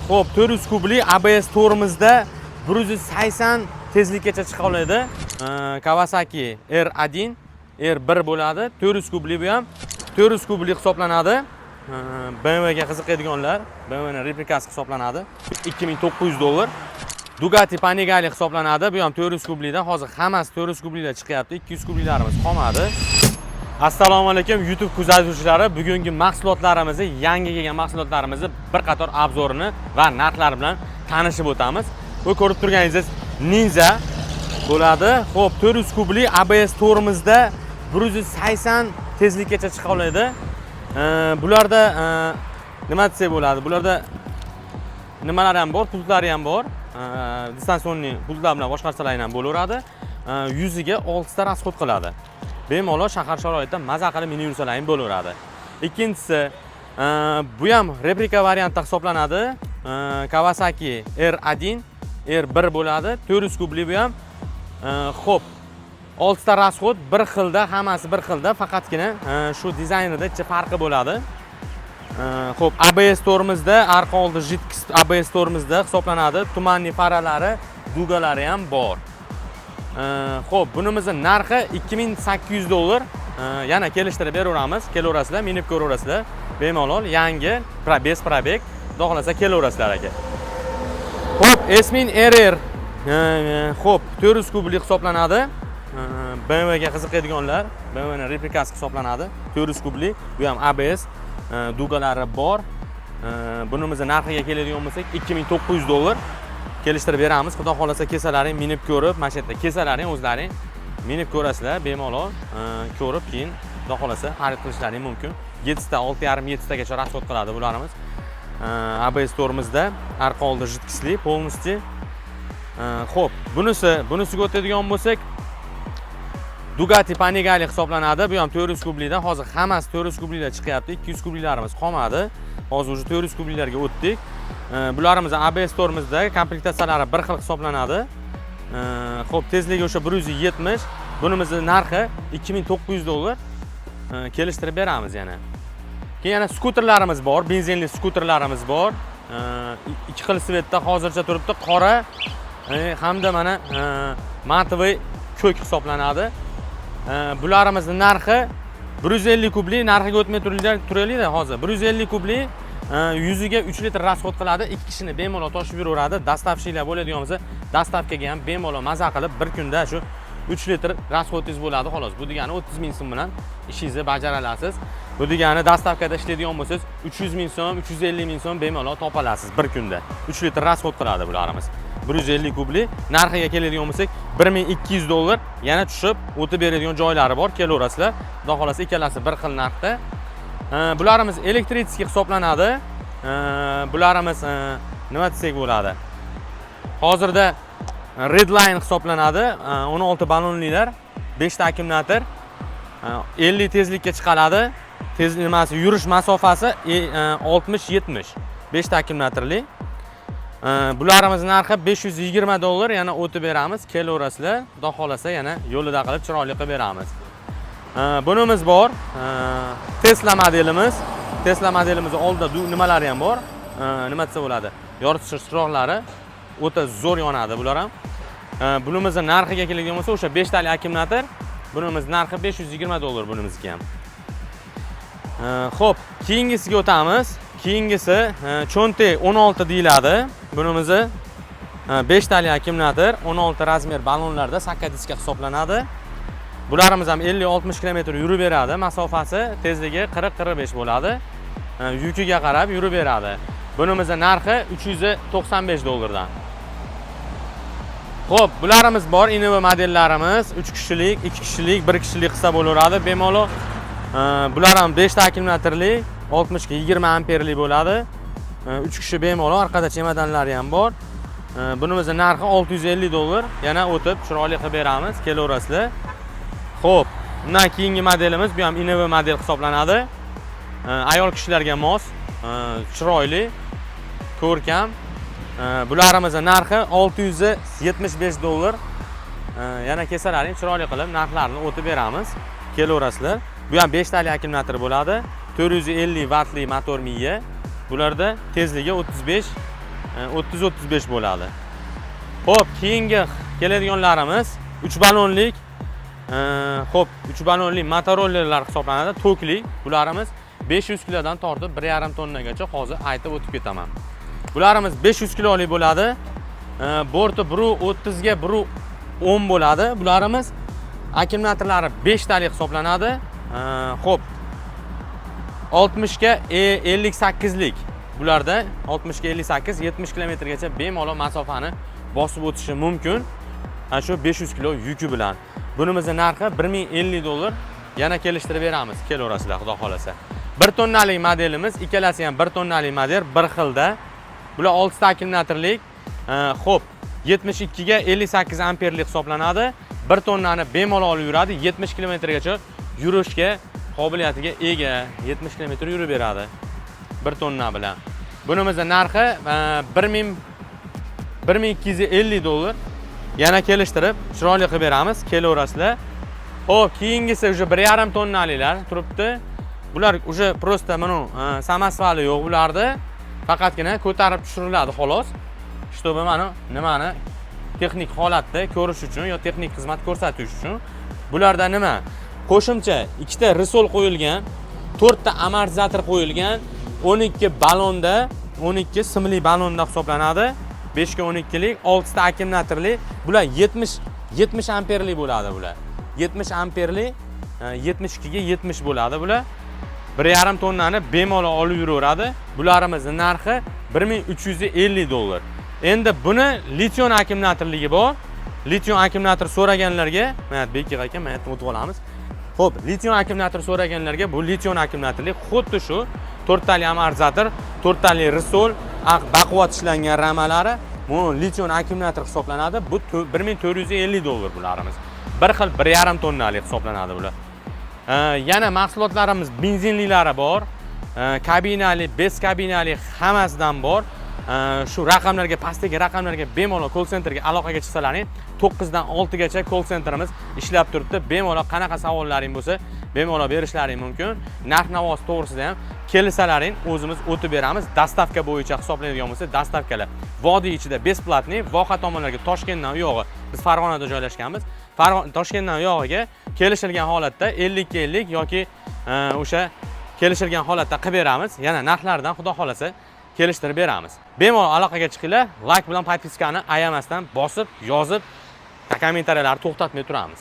Xo'p, 400 kubli ABS to'rimizda 180 tezlikgacha chiqa oladi. Kawasaki R1, R1 bo'ladi. 400 kubli bu ham 400 kubli hisoblanadi. BMW ga qiziqadiganlar, BMW ning replikasi hisoblanadi. $2900. Ducati Panigale hisoblanadi. Bu ham 400 kublidan. Hozir hammasi 400 kublilar chiqyapti. 200 kublilarimiz qolmadi. Assalomu alaykum YouTube kuzatuvchilari. Bugungi mahsulotlarimizni, yangi kelgan mahsulotlarimizni bir qator obzorini va narxlari bilan tanishib o'tamiz. Bu ko'rib turganingiz Ninja bo'ladi. Xo'p, 400 kubli ABS to'rimizda 180 tezlikgacha chiqa oladi. Bularda nima desak bo'ladi? Bularda nimalar ham bor, pultlari ham bor. Distansionniy pultlar bilan boshqarsalar ham bo'laveradi. Yuziga 6 ta rasxod qiladi. Bemalol shahar sharoitida maza qilib mini yursalar ham bo'laveradi. Ikkinchisi, bu ham replika variantda hisoblanadi. Kawasaki R1, R1 bo'ladi. 400 kubli bu ham. Xo'p, 6 ta rasxod bir xilda, hammasi bir xilda, faqatgina shu dizaynida ichi farqi bo'ladi. Xo'p, ABS to'rimizda, arqa oldi jidkis ABS to'rimizda hisoblanadi. Tumanli faralari, dugalari ham bor. Xo'p, bunimizning narxi $2800. Yana kelishtirib beraveramiz. Kelaverasizlar, minib ko'raverasizlar. Bemalol yangi, bez probeg, xudo xolasa kelaverasizlar aka. Xo'p, Esmin RR. Xo'p, 400 kubli hisoblanadi. BMW ga qiziqadiganlar, BMW ning replikasi hisoblanadi. 400 kubli, bu ham ABS, dugalari bor. Bunimizning narxiga keladigan bo'lsak, $2900. Kelishtirib beramiz. Xudo xolasa kesalaring minib ko'rib, mana shu yerda kesalaring o'zlaring minib ko'rasizlar, bemalol ko'rib keyin xudo xolasa xarid qilishlaring mumkin. 7 ta, 6,5 tagacha rasxod qiladi bularimiz. ABS to'rimizda arqa oldi jidkisli, polностью. Xo'p, bunisiga o'tadigan bo'lsak, Ducati Panigale hisoblanadi. Bu ham 400 kublidan. Hozir hammasi 400 kublilar chiqyapti. 200 kublilarimiz qolmadi. Hozir уже 400 kublilarga o'tdik. Bularimiz ABS to'rimizda komplektatsiyalari bir xil hisoblanadi. Xo'p, tezligi o'sha 170. Bunimizning narxi $2900. Kelishtirib beramiz yana. Keyin yana skuterlarimiz bor, benzinli skuterlarimiz bor. Ikki xil svetda hozircha turibdi, qora hamda mana matoviy ko'k hisoblanadi. Bularimizni narxi 150 kubli, narxiga o'tmay turaylik hozir. 150 kubli, yuziga 3 litr rasxod qiladi. 2 kishini bemalol toshib yuraveradi. Dastavshiylar bo'ladigan bo'lsa, dastavkaga ham bemalol maza qilib bir kunda shu 3 litr rasxodingiz bo'ladi xolos. Bu degani 30 ming so'm bilan ishingizni bajara olasiz. Bu degani dastavkada ishlaydigan bo'lsangiz 300 ming so'm, 350 ming so'm bemalol topa olasiz bir kunda. 3 litr rasxod qiladi bularimiz. 150 kubli, narxiga keladigan bo'lsak $1200. Yana tushib o'tib beradigan joylari bor, kelaverasizlar. Xudo xolasa ikkalasi bir xil narxda. Bularimiz elektritskiy hisoblanadi. Bularimiz nima desak bo'ladi? Hozirda Redline hisoblanadi. 16 ballonlilar, 5 ta akkumulyator, 50 tezlikka chiqaradi. Nimasi, yurish masofasi 60-70. 5 ta akkumulyatorli. Bularimiz narxi $520. Yana o'tib beramiz, kelaverasizlar. Xudo xolasa yana yo'lida qilib chiroyli qilib beramiz. Bunimiz bor. Tesla modelimiz. Tesla modelimizning oldida nimalari ham bor. Nima desa bo'ladi? Yoritish chiroqlari o'ta zo'r yonadi bular ham. Bunimizning narxiga keladigan bo'lsa, o'sha 5 tali akkumulyator. Bunimiz narxi $520 bunimizniki ham. Xo'p, keyingisiga o'tamiz. Keyingisi Chonte 16 deyiladi. Bunimizni 5 tali akkumulyator, 16 razmer ballonlarda sakka diska hisoblanadi. Bularimiz ham 50-60 km yurib beradi. Masofasi, tezligi 40-45 bo'ladi. Yukiga qarab yurib beradi. Bunimizning narxi $395 dan. Xo'p, bularimiz bor, Innova modellarimiz 3 kishilik, 2 kishilik, 1 kishilik qilsa bo'laveradi. Bemalol bular ham 5 ta akkumulyatorli, 60-20 amperli bo'ladi. 3 kishi bemalol, orqada chemodanlari ham bor. Bunimizning narxi $650. Yana o'tib chiroyli qilib beramiz, kelaverasizlar. Xo'p, undan keyingi modelimiz bu ham Innova model hisoblanadi. Ayol kishilarga mos, chiroyli, ko'rkam. Bularimizni narxi $675. Yana kesalaring chiroyli qilib narxlarini o'tib beramiz. Kelaverasizlar. Bu ham 5 tali akkumulyator bo'ladi. 450 vatli motor miya. Bularda tezligi 35 30-35 bo'ladi. Xo'p, keyingi keladiganlarimiz 3 ballonlik xo'p, 3 ballonli motorollerlar hisoblanadi, tokli. Bularimiz 500 kilodan tortib 1,5 tonnagacha hozir aytib o'tib ketaman. Bularimiz 500 kilolik bo'ladi. Borti 1.30 ga 1.10 bo'ladi. Bularimiz akkumulyatorlari 5 talik hisoblanadi. Xo'p, 60 ga 58 lik. Bularda 60 ga 58, 70 kilometrgacha bemalol masofani bosib o'tishi mumkin. Shu 500 kilo yuki bilan. Bunimizning narxi $1050. Yana kelishtirib beramiz, kelaverasizlar, xudo xolasa. 1 tonnalik modelimiz, ikkalasi ham 1 tonnalik model, bir xilda. Bular 6 ta akkumulyatorlik. Xo'p, 72 ga 58 amperlik hisoblanadi. 1 tonnani bemalol olib yuradi, 70 kilometrgacha yurishga qobiliyatiga ega, 70 kilometr yurib beradi 1 tonna bilan. Bunimizning narxi $1250. Yana kelishtirib chiroyli qilib beramiz, kelaverasizlar. Xo'p, keyingisi uje 1,5 tonnaliklar turibdi. Bular uje prosta mana samasvali yo'q bularda. Faqatgina ko'tarib tushiriladi xolos. Чтобы mana nimani texnik holatda ko'rish uchun yo texnik xizmat ko'rsatish uchun. Bularda nima? Qo'shimcha 2 ta risol qo'yilgan, 4 ta amortizator qo'yilgan, 12 ballonda, 12 simli ballonda hisoblanadi. 5 ga 12 lik, 6 ta akkumulyatorli. Bular 70 amperli bo'ladi bular. 70 amperli, 72 ga 70 bo'ladi bular. 1,5 tonnani bemalol olib yuraveradi. Bularimizni narxi $1350. Endi buni lition akkumulyatorligi bor. Lition akkumulyator so'raganlarga, mana Bekir aka, mana o'tib olamiz. Xo'p, lition akkumulyator so'raganlarga bu lition akkumulyatorlik xuddi shu 4 tali amortizator, 4 tali risol, baquvvat ishlangan ramalari, bu lition akkumulyator hisoblanadi. Bu $1450 bularimiz. Bir xil 1,5 tonnalik hisoblanadi bular. Yana mahsulotlarimiz benzinlilari bor. Kabinali, bez kabinali hammasidan bor. Shu raqamlarga, pastdagi raqamlarga bemalol call centerga aloqaga chiqsalaring, 9 dan 6 gacha call centerimiz ishlab turibdi. Bemalol qanaqa savollaring bo'lsa, bemalol berishlaring mumkin. Narx-navosi to'g'risida ham kelisalaring, o'zimiz o'tib beramiz. Dastavka bo'yicha hisoblanadigan bo'lsa, dastavkalar vodiy ichida besplatniy, voha tomonlarga Toshkentdan u yog'i, biz Farg'onada joylashganmiz. Toshkentdan u yog'iga kelishilgan holatda 50 ga 50 yoki o'sha kelishilgan holatda qilib beramiz. Yana narxlardan xudo xolasa kelishtirib beramiz. Bemalol aloqaga chiqinglar, like bilan podpiskani ayamasdan bosib, yozib, kommentariyalarni to'xtatmay turamiz.